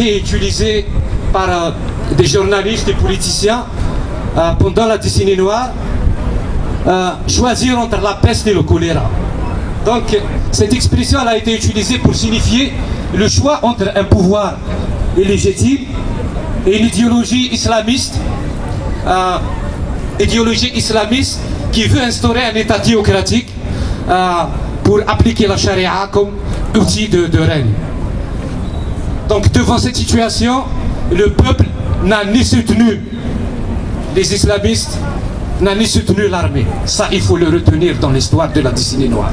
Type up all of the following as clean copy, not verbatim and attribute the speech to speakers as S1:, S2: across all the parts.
S1: été utilisé par des journalistes et politiciens pendant la décennie noire, choisir entre la peste et le choléra. Donc cette expression elle a été utilisée pour signifier le choix entre un pouvoir illégitime et une idéologie islamiste qui veut instaurer un État théocratique pour appliquer la charia comme outil de règne. Donc devant cette situation, le peuple n'a ni soutenu les islamistes, n'a ni soutenu l'armée. Ça, il faut le retenir dans l'histoire de la décennie noire.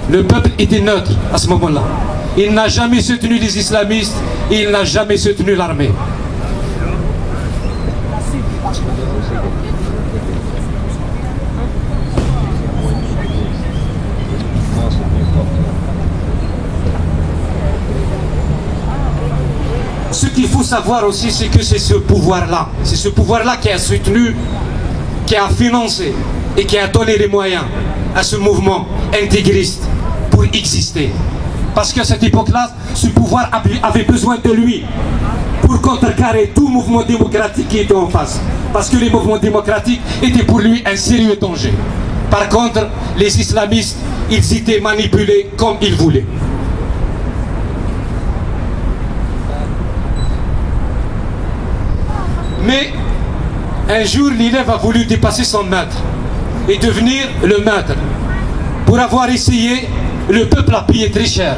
S1: Le peuple était neutre à ce moment-là. Il n'a jamais soutenu les islamistes, il n'a jamais soutenu l'armée. Ce qu'il faut savoir aussi, c'est que c'est ce pouvoir-là qui a soutenu, qui a financé et qui a donné les moyens à ce mouvement intégriste pour exister. Parce qu'à cette époque-là, ce pouvoir avait besoin de lui pour contrecarrer tout mouvement démocratique qui était en face. Parce que les mouvements démocratiques étaient pour lui un sérieux danger. Par contre, les islamistes, ils étaient manipulés comme ils voulaient. Mais un jour, l'élève a voulu dépasser son maître et devenir le maître. Pour avoir essayé, le peuple a payé très cher.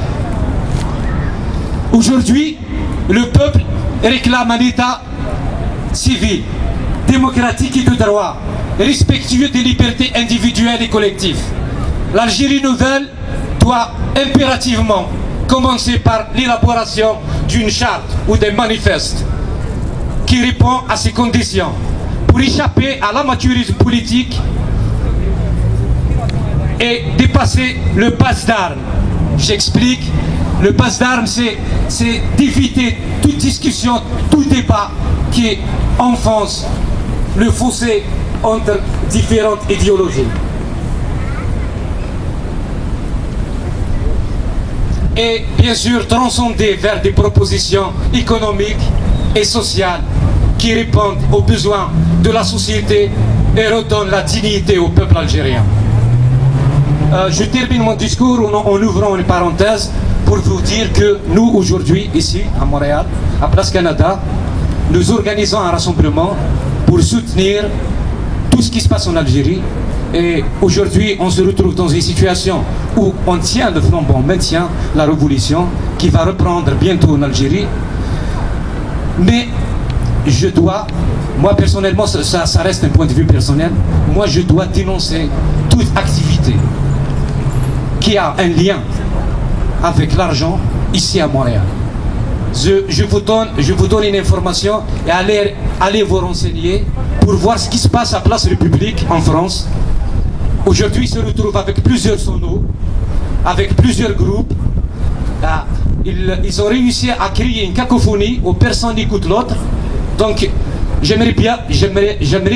S1: Aujourd'hui, le peuple réclame un État civil, démocratique et de droit, respectueux des libertés individuelles et collectives. L'Algérie nouvelle doit impérativement commencer par l'élaboration d'une charte ou d'un manifeste qui répond à ces conditions pour échapper à l'amateurisme politique et dépasser le passe d'armes. J'explique, le passe d'armes c'est d'éviter toute discussion, tout débat qui enfonce le fossé entre différentes idéologies. Et bien sûr transcender vers des propositions économiques et sociales qui répondent aux besoins de la société et redonnent la dignité au peuple algérien. Je termine mon discours en ouvrant une parenthèse pour vous dire que nous aujourd'hui ici à Montréal, à Place Canada, nous organisons un rassemblement pour soutenir tout ce qui se passe en Algérie. Et aujourd'hui on se retrouve dans une situation où on tient le flambeau, on maintient la révolution qui va reprendre bientôt en Algérie. Mais je dois, moi personnellement, ça reste un point de vue personnel, moi je dois dénoncer toute activité qui a un lien avec l'argent ici à Montréal. Je vous donne une information et allez vous renseigner pour voir ce qui se passe à Place République en France. Aujourd'hui, ils se retrouvent avec plusieurs sonos, avec plusieurs groupes. Ils ont réussi à créer une cacophonie où personne n'écoute l'autre. Donc, j'aimerais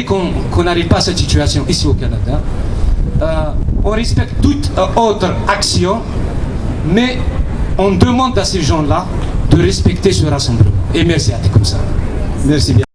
S1: qu'on n'arrive pas à cette situation ici au Canada. On respecte toute autre action, mais on demande à ces gens-là de respecter ce rassemblement. Et merci à tous comme ça. Merci bien.